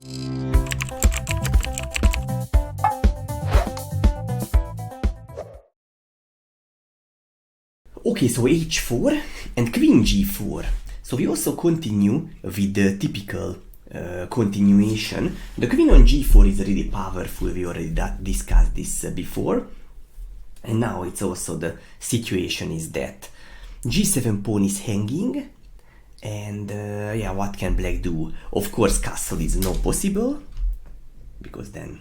Okay, so h4 and queen g4. So we also continue with the typical continuation. The queen on g4 is really powerful. We already discussed this before. And now it's also the situation is that g7 pawn is hanging. And yeah, what can black do? Of course, castle is not possible, because then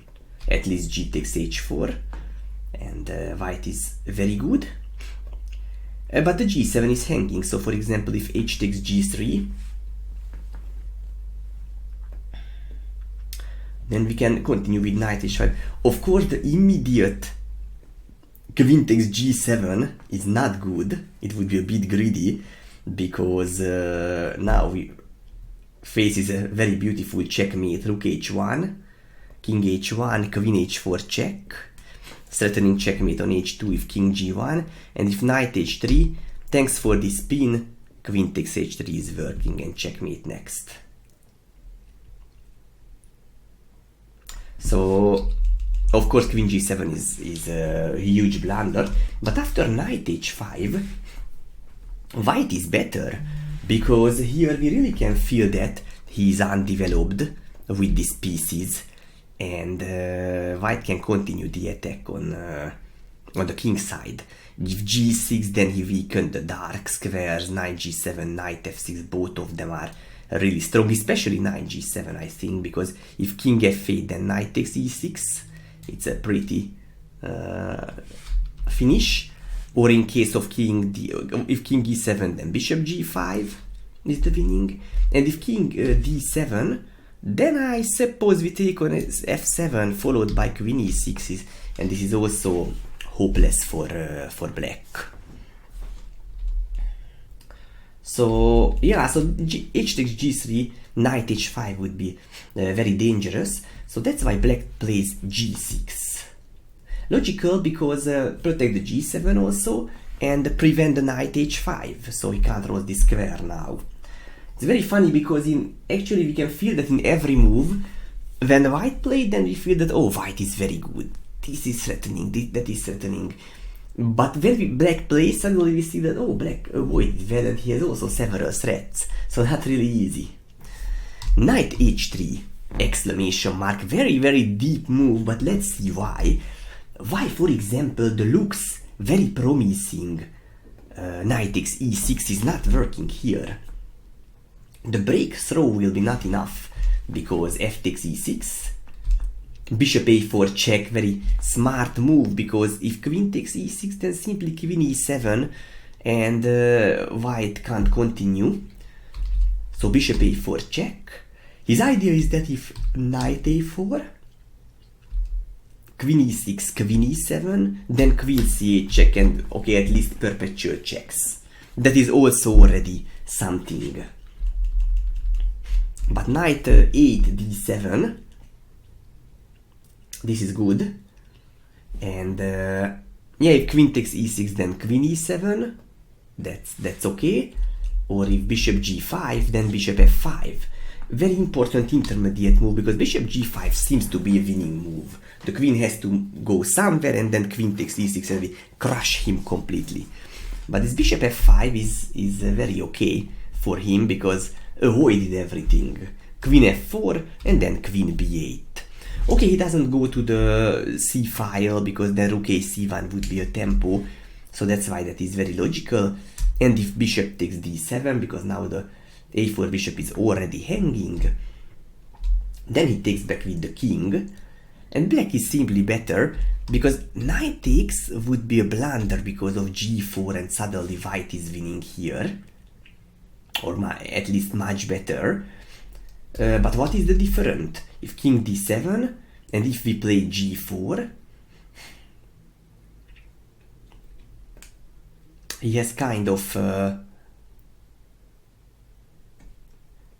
at least g takes h4, and white is very good. But the g7 is hanging, so for example, if h takes g3, then we can continue with knight h5. Of course, the immediate queen takes g7 is not good. It would be a bit greedy, because now we faces a very beautiful checkmate. Rook h1, king h1, queen h4 check, threatening checkmate on h2 if king g1, and if knight h3, thanks for this pin, queen takes h3 is working, and checkmate next. So of course queen g7 is a huge blunder, but after knight h5, white is better, because here we really can feel that he is undeveloped with these pieces, and white can continue the attack on the king side. If g6, then he weakened the dark squares. Knight g7, knight f6, both of them are really strong, especially knight g7, I think, because if king f8, then knight takes e6, it's a pretty finish. Or in case of if king e7, then bishop g5 is the winning. And if king d7, then I suppose we take on f7 followed by queen e6, and this is also hopeless for black. So yeah, so h takes g3, knight h5 would be very dangerous. So that's why black plays g6. Logical, because protect the g7 also, and prevent the knight h5, so he can't roll this square now. It's very funny, because actually we can feel that in every move, when white played, then we feel that, oh, white is very good, this is threatening, that is threatening. But when black plays, suddenly we see that, oh, black avoided well, and he has also several threats, so not really easy. Knight h3, exclamation mark, very, very deep move, but let's see why. Why, for example, the looks very promising knight takes e6 is not working here. The break throw will be not enough, because f takes e6, bishop a4 check, very smart move, because if queen takes e6, then simply queen e7, and white can't continue. So bishop a4 check. His idea is that if knight a4, queen e6, queen e7, then queen c8 check, and okay, at least perpetual checks. That is also already something. But knight 8 d7, this is good. And yeah, if queen takes e6, then queen e7, that's okay. Or if bishop g5, then bishop f5. Very important intermediate move, because bishop g5 seems to be a winning move. The queen has to go somewhere, and then queen takes e6, and we crush him completely. But this bishop f5 is very okay for him, because avoided everything. Queen f4, and then queen b8. Okay, he doesn't go to the c file, because then rook a c1 would be a tempo, so that's why that is very logical. And if bishop takes d7, because now the a4 bishop is already hanging, then he takes back with the king, and black is simply better, because knight takes would be a blunder because of g4, and suddenly white is winning here, or at least much better. But what is the difference? If king d7, and if we play g4, he has kind of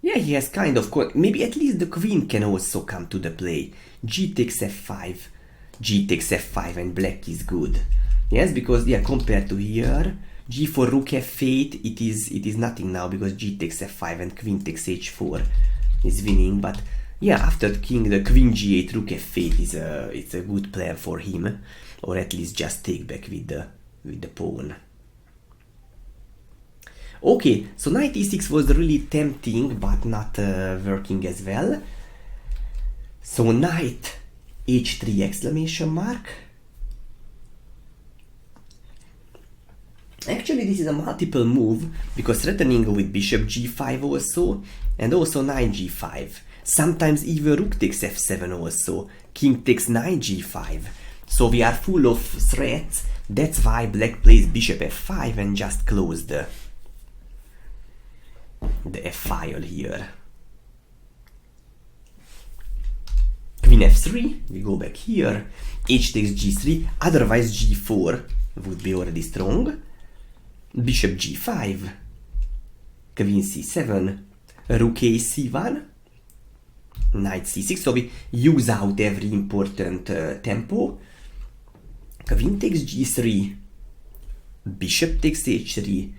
yeah, he has kind of, maybe at least the queen can also come to the play. G takes f5, G takes f5, and black is good. Yes, because yeah, compared to here, g4 rook f8, it is nothing now, because G takes f5 and queen takes h4 is winning. But yeah, after the queen g8, rook f8 it's a good plan for him, or at least just take back with the pawn. Okay, so knight e6 was really tempting, but not working as well. So knight h3 exclamation mark. Actually, this is a multiple move, because threatening with bishop g5 also, and also knight g5. Sometimes even rook takes f7 also, king takes knight g5. So we are full of threats, that's why black plays bishop f5 and just close the f file here. Queen f3, we go back here, h takes g3, otherwise g4 would be already strong. Bishop g5, queen c7, rook a c1, knight c6, so we use out every important tempo. Queen takes g3, bishop takes h3.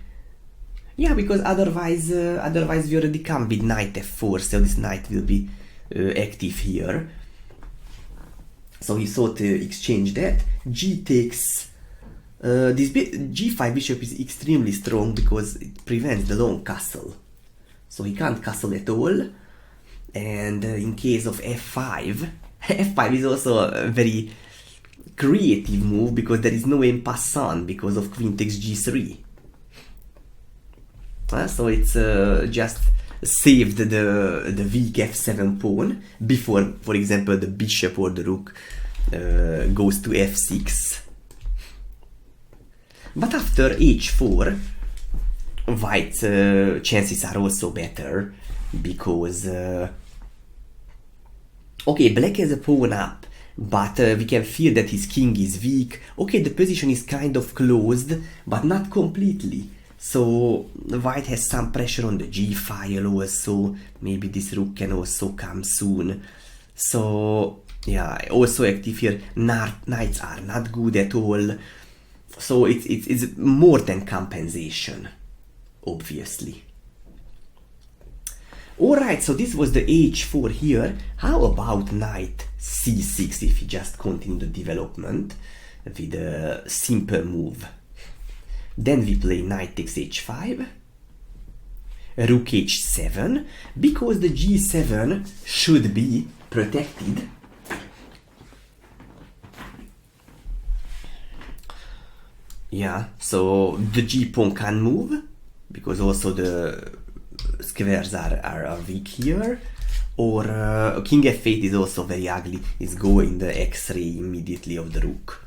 Yeah, because otherwise we already come with knight f4, so this knight will be active here. So he thought to exchange that. G takes... this g5 bishop is extremely strong because it prevents the long castle. So he can't castle at all. And in case of f5, f5 is also a very creative move because there is no en passant because of queen takes g3. So it's just saved the weak f7 pawn before, for example, the bishop or the rook goes to f6. But after h4, white's chances are also better because okay, black has a pawn up, but we can feel that his king is weak. Okay, the position is kind of closed, but not completely. So white has some pressure on the g file also. Maybe this rook can also come soon. So yeah, also active here. Knights are not good at all. So it's more than compensation, obviously. Alright, so this was the h4 here. How about knight c6 if you just continue the development with a simple move? Then we play knight takes h5, rook h7, because the g7 should be protected. Yeah, so the g-pawn can move, because also the squares are weak here. Or king f8 is also very ugly, it's going the x-ray immediately of the rook.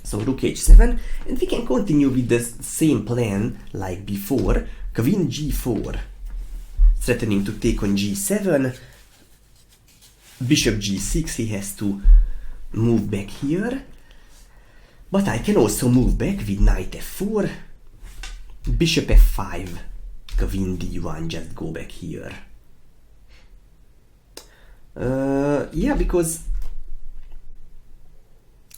So rook h7, and we can continue with the same plan like before. Queen g4, threatening to take on g7. Bishop g6, he has to move back here. But I can also move back with knight f4. Bishop f5, queen d1, just go back here. Yeah, because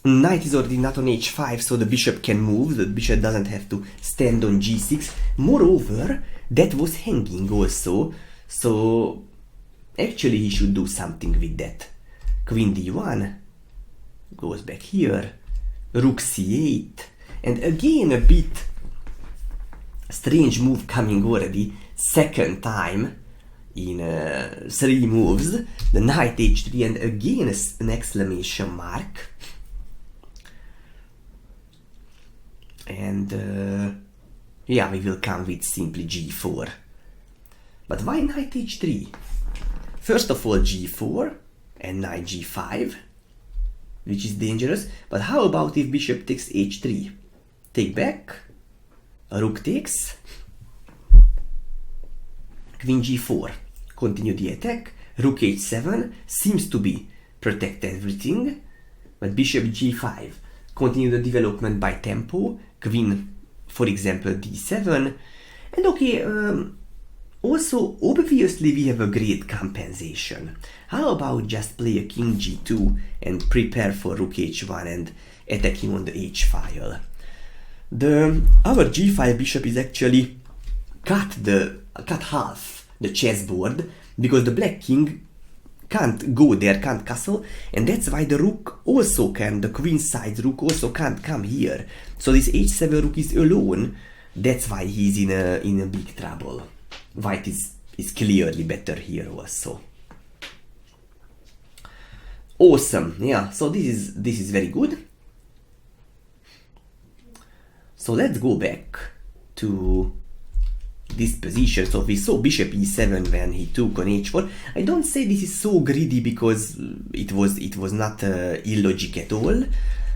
knight is already not on h5, so the bishop can move. The bishop doesn't have to stand on g6. Moreover, that was hanging also, so actually he should do something with that. Queen d1 goes back here. Rook c8, and again a bit strange move coming already, second time in 3 moves, the knight h3, and again an exclamation mark. And yeah, we will come with simply g4. But why knight h3? First of all g4 and knight g5, which is dangerous. But how about if bishop takes h3? Take back, rook takes, queen g4, continue the attack, rook h7, seems to be protect everything, but bishop g5, continue the development by tempo, queen, for example, d7, and okay, also, obviously we have a great compensation. How about just play a king g2 and prepare for rook h1 and attacking on the h-file? Our g5 bishop is actually cut half the chessboard, because the black king can't go there, can't castle, and that's why the rook also can, the queen side rook also can't come here. So this h7 rook is alone. That's why he's in a big trouble. White is clearly better here also. Awesome, yeah. So this is very good. So let's go back to this position. So we saw bishop e7 when he took on h4. I don't say this is so greedy because it was not illogic at all.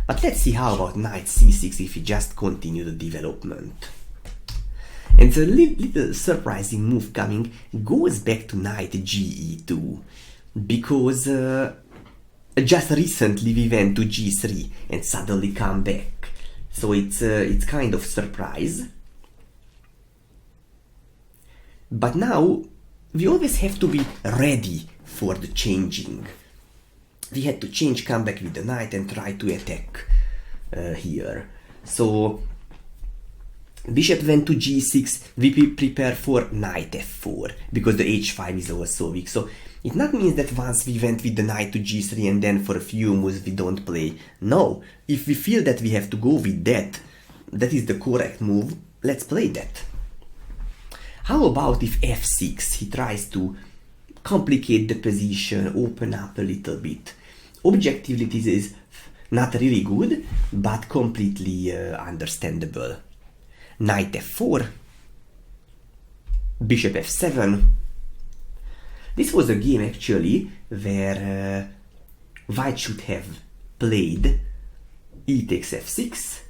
But let's see how about knight c6 if we just continue the development. And the little surprising move coming goes back to knight ge2 because just recently we went to g3 and suddenly come back. So it's kind of surprise. But now we always have to be ready for the changing. We had to change, come back with the knight and try to attack here. So bishop went to g6, we prepare for knight f4 because the h5 is also weak. So it not means that once we went with the knight to g3 and then for a few moves we don't play. No, if we feel that we have to go with that is the correct move, let's play that. How about if f6, he tries to complicate the position, open up a little bit. Objectively this is not really good, but completely understandable. Knight f4, bishop f7. This was a game actually where white should have played e takes f6,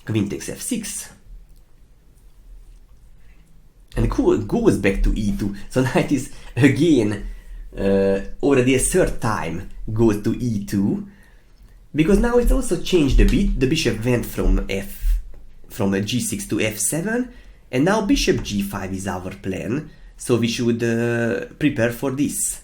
queen takes f6, and goes back to e2. So knight is again already a third time goes to e2, because now it's also changed a bit. The bishop went from g6 to f7, and now bishop g5 is our plan. So we should prepare for this.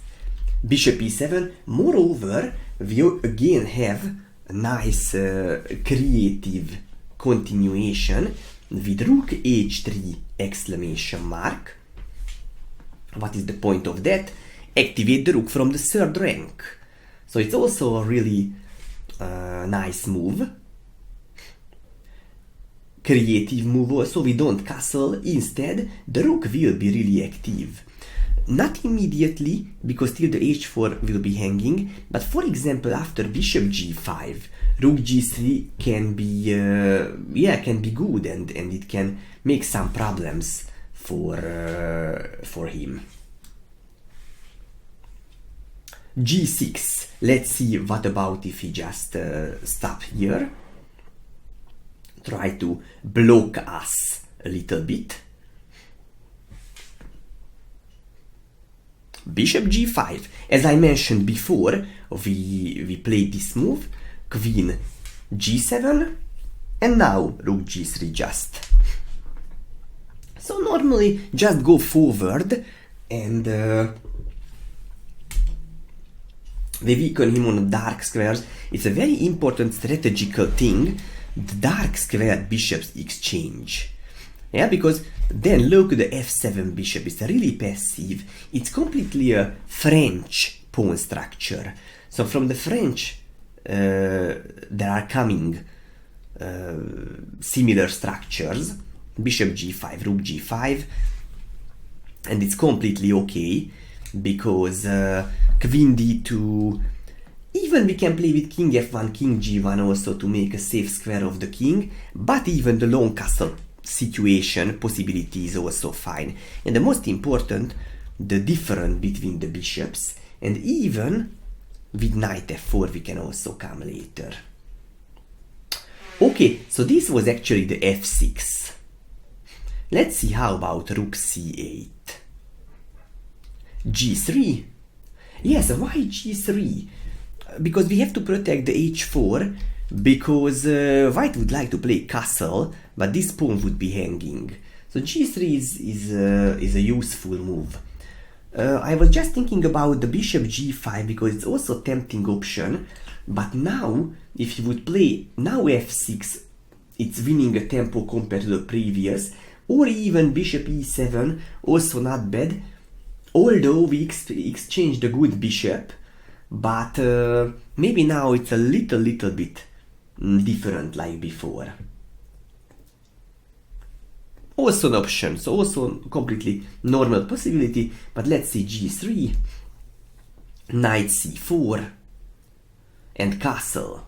Bishop e7. Moreover, we again have a nice creative continuation with rook h3 exclamation mark. What is the point of that? Activate the rook from the third rank. So it's also a really nice move. Creative move also. We don't castle. Instead, the rook will be really active. Not immediately, because still the h4 will be hanging, but for example after bishop g5, rook g3 can be good, and it can make some problems for him. g6. Let's see what about if he just stop here, try to block us a little bit. Bishop g5. As I mentioned before, we played this move, queen g7, and now rook g3 just. So normally just go forward and we weaken him on the dark squares. It's a very important strategical thing, the dark square bishops exchange. Yeah, because then look, the f7 bishop is really passive. It's completely a French pawn structure. So from the French there are coming similar structures. Bishop g5, rook g5, and it's completely okay because queen d2, even we can play with king f1, king g1 also to make a safe square of the king, but even the long castle situation possibility is also fine. And the most important, the difference between the bishops, and even with knight f4 we can also come later. Okay, so this was actually the f6. Let's see how about rook c8. g3. Yes, why g3? Because we have to protect the h4, because white would like to play castle, but this pawn would be hanging. So g3 is a useful move. I was just thinking about the bishop g5 because it's also a tempting option, but now if you would play now f6, it's winning a tempo compared to the previous, or even bishop e7, also not bad, although we exchanged a good bishop, but maybe now it's a little bit different like before. Also an option, so also completely normal possibility, but let's see g3, knight c4, and castle.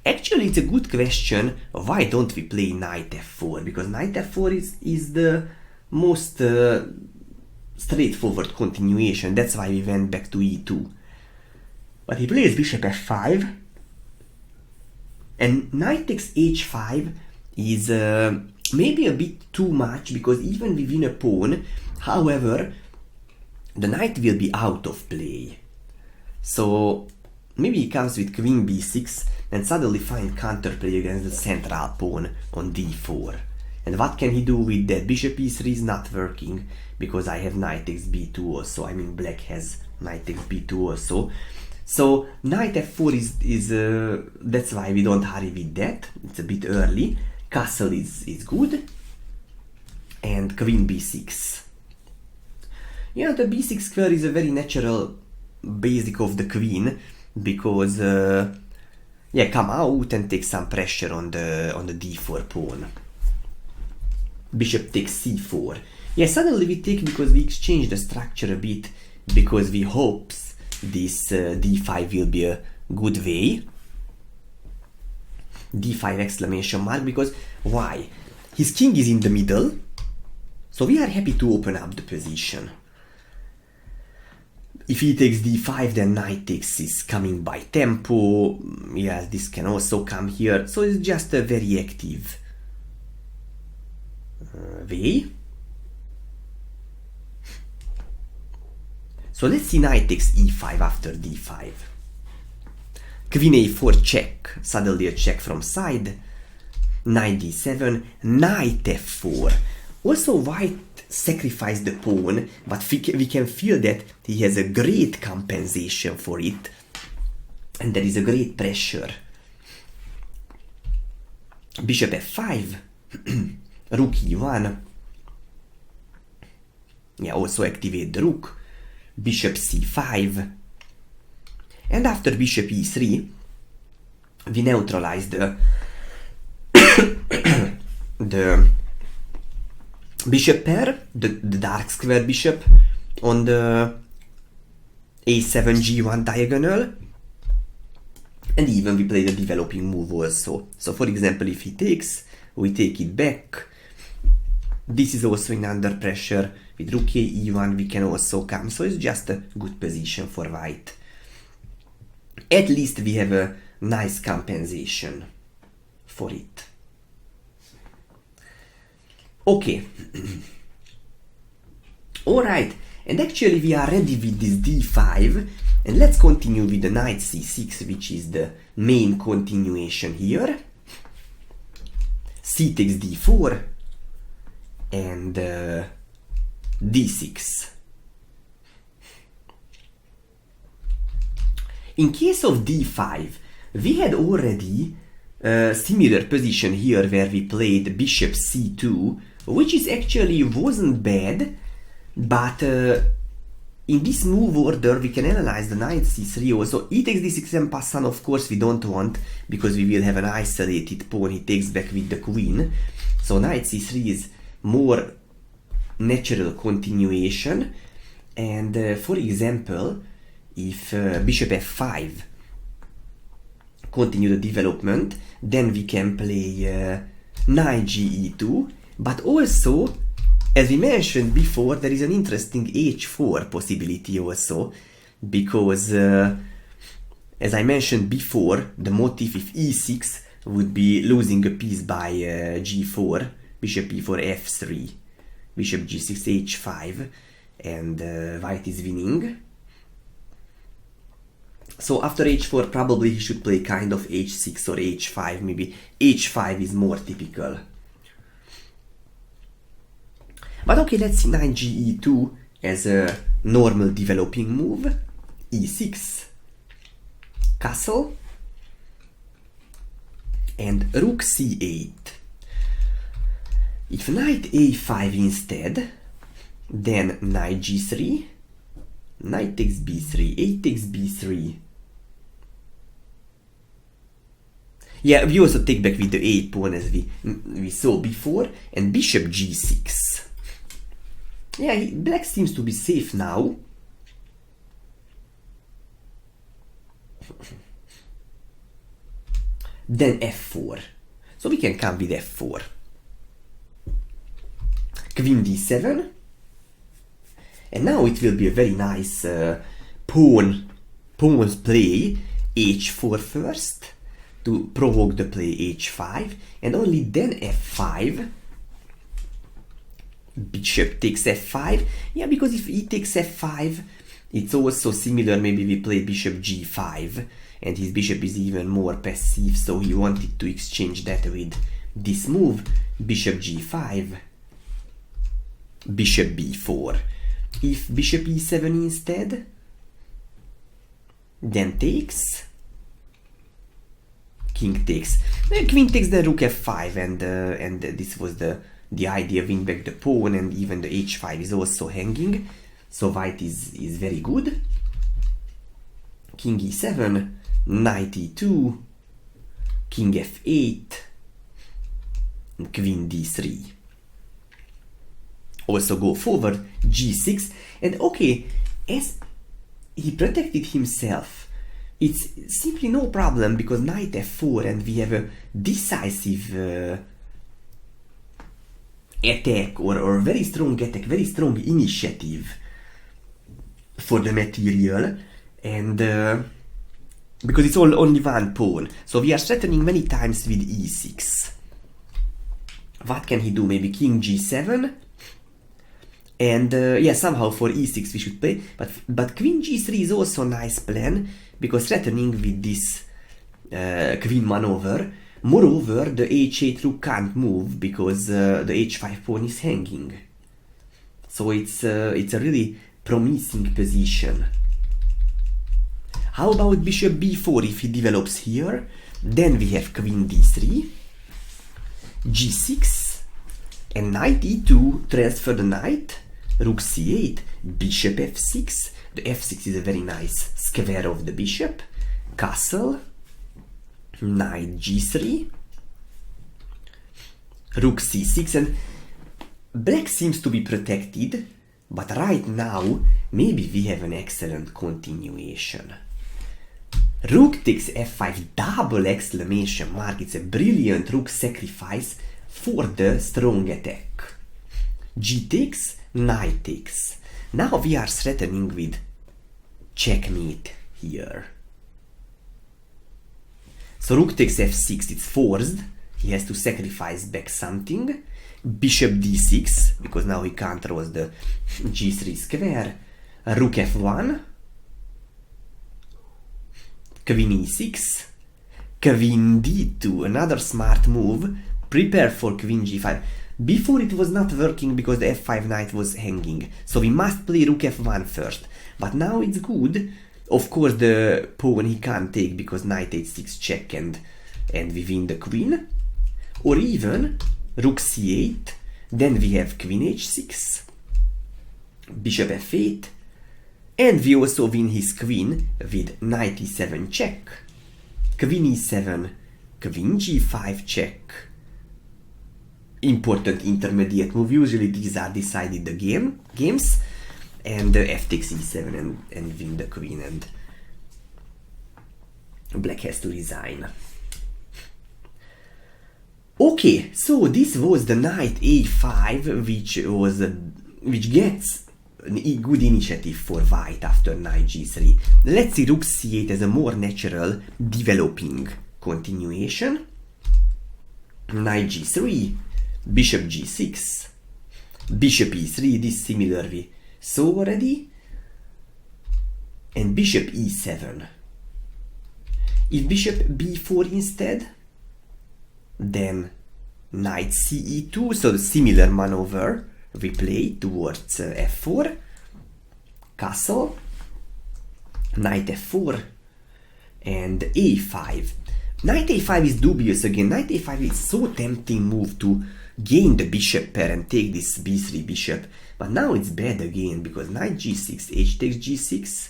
Actually, it's a good question, why don't we play knight f4? Because knight f4 is the most straightforward continuation, that's why we went back to e2. But he plays bishop f5, and knight takes h5 is maybe a bit too much, because even we win a pawn, however, the knight will be out of play. So maybe he comes with queen b6 and suddenly find counterplay against the central pawn on d4. And what can he do with that? Bishop e3 is not working, because I have knight takes b2 also. I mean, black has knight takes b2 also. So knight f4 is that's why we don't hurry with that. It's a bit early. Castle is good, and queen b6. Yeah, the b6 square is a very natural basic of the queen, because yeah, come out and take some pressure on the d4 pawn. Bishop takes c4. Yeah, suddenly we take, because we exchange the structure a bit, because we hopes this d5 will be a good way. d5 exclamation mark, because why? His king is in the middle, so we are happy to open up the position. If he takes d5, then knight takes is coming by tempo. Yes, this can also come here, so it's just a very active way. So let's see knight takes e5 after d5. Queen a4 check, suddenly a check from side. Knight d7, knight f4. Also white sacrificed the pawn, but we can feel that he has a great compensation for it, and there is a great pressure. Bishop f5, rook e1. Yeah, also activate the rook. Bishop c5. And after bishop e3, we neutralize the bishop pair, the dark square bishop on the a7 g1 diagonal, and even we play the developing move also. So for example, if he takes, we take it back. This is also in under pressure. With rook e1 we can also come, so it's just a good position for white. At least we have a nice compensation for it. Okay. Alright, and actually we are ready with this d5, and let's continue with the knight c6, which is the main continuation here. C takes d4, and d6. In case of d5, we had already a similar position here where we played bishop c2, which is actually wasn't bad, but in this move order we can analyze the knight c3 also. E takes d6 and pass on, of course we don't want, because we will have an isolated pawn. He takes back with the queen, so knight c3 is more natural continuation. And for example, if bishop f5 continue the development, then we can play knight ge2, but also, as we mentioned before, there is an interesting h4 possibility also, because as I mentioned before, the motif if e6 would be losing a piece by g4, bishop e4 f3, bishop g6 h5, and white is winning. So after h4 probably he should play kind of h6 or h5, maybe h5 is more typical. But okay, let's see knight ge2 as a normal developing move. e6, castle, and rook c8. If knight a5 instead, then knight g3, knight takes b3, a takes b3. Yeah, we also take back with the a pawn as we saw before, and bishop g6. Yeah, black seems to be safe now. Then f4. So we can come with f4. Queen d7. And now it will be a very nice pawns play h4 first to provoke the play h5, and only then f5. Bishop takes f5. Yeah, because if he takes f5, it's also similar. Maybe we play bishop g5, and his bishop is even more passive, so he wanted to exchange that with this move, bishop g5, bishop b4. If bishop e7 instead, then takes, king takes, queen takes, the rook f5, and this was the idea, win back the pawn, and even the h5 is also hanging, so white is very good. King e7, knight e2, king f8, and queen d3. Also go forward, g6, and okay, as he protected himself, it's simply no problem, because knight f4, and we have a decisive attack, or very strong attack, very strong initiative for the material, and because it's only one pawn, so we are threatening many times with e6. What can he do? Maybe king g7, and yeah, somehow for e6 we should play, but queen g3 is also a nice plan, because threatening with this queen maneuver. Moreover, the h8 rook can't move because the h5 pawn is hanging. So it's a really promising position. How about bishop b4 if he develops here? Then we have queen d3, g6, and knight e2, transfer the knight, rook c8, bishop f6. The f6 is a very nice square of the bishop, castle, knight g3, rook c6, and black seems to be protected, but right now maybe we have an excellent continuation. Rook takes f5, double exclamation mark. It's a brilliant rook sacrifice for the strong attack. G takes, knight takes. Now we are threatening with checkmate here. So rook takes f6, it's forced, he has to sacrifice back something. Bishop d6, because now he controls the g3 square. Rook f1, queen e6, queen d2, another smart move. Prepare for queen g5. Before it was not working because the f5 knight was hanging, so we must play rook f1 first, but now it's good. Of course the pawn he can't take because knight h6 check, and we win the queen. Or even rook c8, then we have queen h6, bishop f8, and we also win his queen with knight e7 check, queen e7, queen g5 check. Important intermediate move, usually these are decided the games. And f takes e7 and win the queen, and black has to resign. Okay, so this was the knight a5, which gets a good initiative for white after knight g3. Let's see rook c8 as a more natural developing continuation. Knight g3, bishop g6, bishop e3, this similar we saw already, and bishop e7. If bishop b4 instead, then knight ce2, so the similar maneuver we play towards f4, castle, knight f4, and a5. Knight a5 is dubious again. Knight a5 is so tempting move to gain the bishop pair and take this b3 bishop, but now it's bad again because knight g6, h takes g6,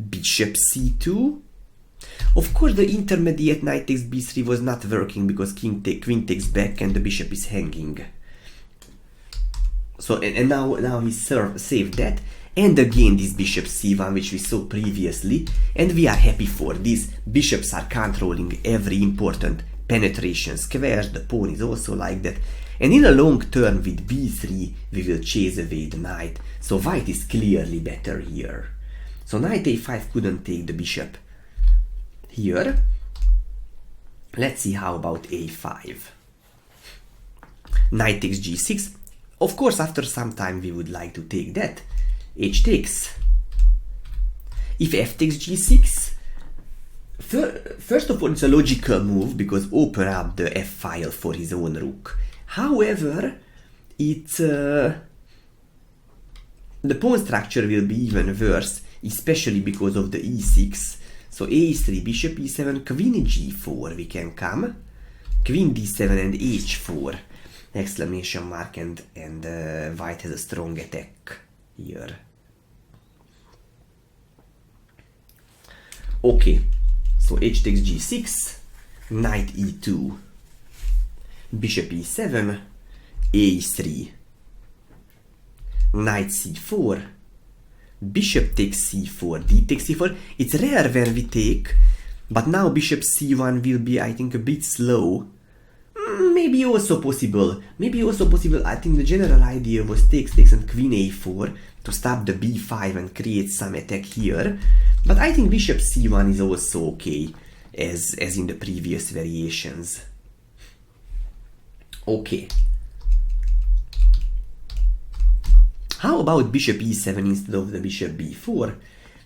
bishop c2. Of course the intermediate knight takes b3 was not working because queen takes back and the bishop is hanging. So and now he saved that, and again this bishop c1 which we saw previously, and we are happy for this. Bishops are controlling every important penetration squares, the pawn is also like that, and in a long turn with b3 we will chase away the knight, so white is clearly better here. So knight a5 couldn't take the bishop here. Let's see how about a5. Knight takes g6. Of course after some time we would like to take that. H takes. If f takes g6, first of all it's a logical move because open up the f file for his own rook. However, it's the pawn structure will be even worse, especially because of the e6. So a3, bishop e7, queen g4 we can come, queen d7 and h4, exclamation mark, and white has a strong attack here. Okay, so h takes g6, knight e2, bishop e7, a3, knight c4, bishop takes c4, d takes c4. It's rare when we take, but now bishop c1 will be, I think, a bit slow. Maybe also possible. I think the general idea was takes and queen a4 to stop the b5 and create some attack here. But I think bishop c1 is also okay, as in the previous variations. Okay. How about bishop e7 instead of the bishop b4?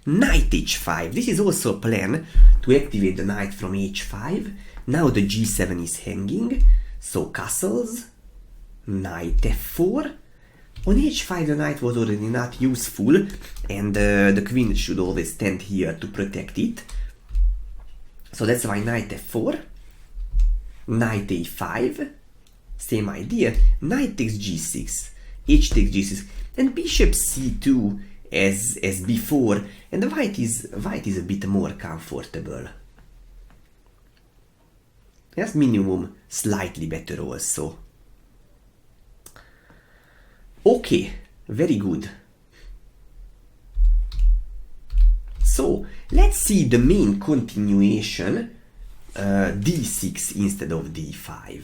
Knight h5. This is also a plan to activate the knight from h5. Now the g7 is hanging, so castles, knight f4. On h5 the knight was already not useful, and the queen should always stand here to protect it. So that's why knight f4, knight a5, same idea, knight takes g6, h takes g6, and bishop c2 as before, and the white is a bit more comfortable. Yes, minimum slightly better also. Okay, very good. So let's see the main continuation, d6 instead of d5.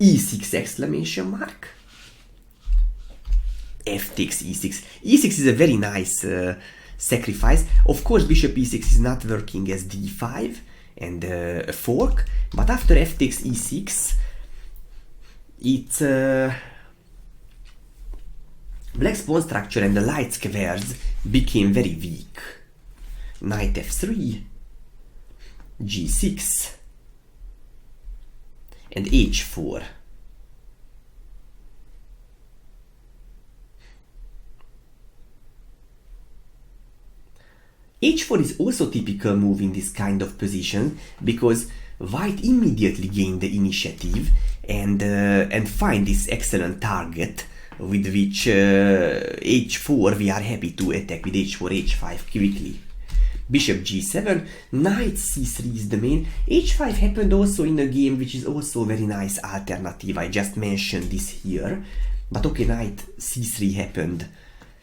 e6 exclamation mark. F takes e6. e6 is a very nice sacrifice. Of course bishop e6 is not working as d5 and a fork, but after f takes e6 it's black's pawn structure and the light squares became very weak. Knight f3, g6 and h4. h4 is also typical move in this kind of position because white immediately gained the initiative and find this excellent target with which h4 we are happy to attack with h4, h5 quickly. Bishop g7, knight c3 is the main. h5 happened also in a game which is also a very nice alternative. I just mentioned this here, but okay, knight c3 happened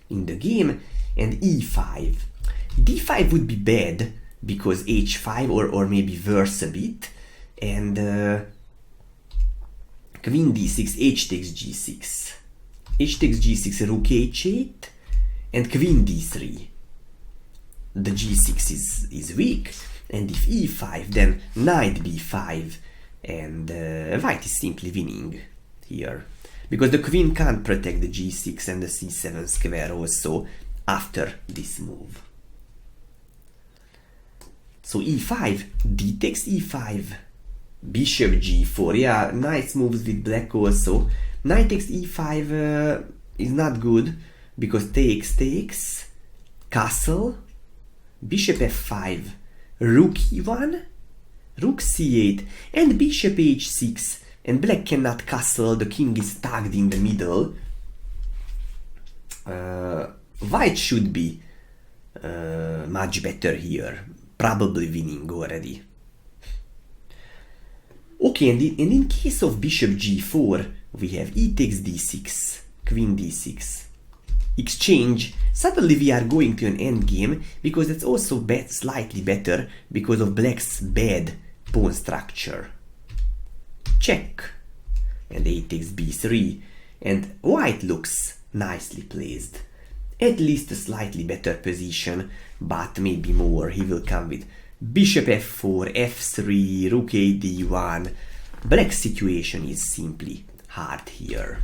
in the game, and e5. d5 would be bad because h5 or maybe worse a bit, and queen d6, h takes g6, h takes g6, rook h8 and queen d3. The g6 is weak, and if e5 then knight b5, and white is simply winning here because the queen can't protect the g6 and the c7 square also after this move. So e5, d takes e5, bishop g4. Yeah, nice moves with black also. Knight takes e5 is not good because takes, castle, bishop f5, rook e1, rook c8, and bishop h6 and black cannot castle, the king is tugged in the middle. White should be much better here, probably winning already. Okay, and in case of bishop g4, we have e takes d6, queen d6. Exchange. Suddenly we are going to an endgame, because it's also slightly better because of black's bad pawn structure. Check. And a takes b3, and white looks nicely placed. At least a slightly better position, but maybe more. He will come with bishop f4, f3, rook a d1. Black's situation is simply hard here.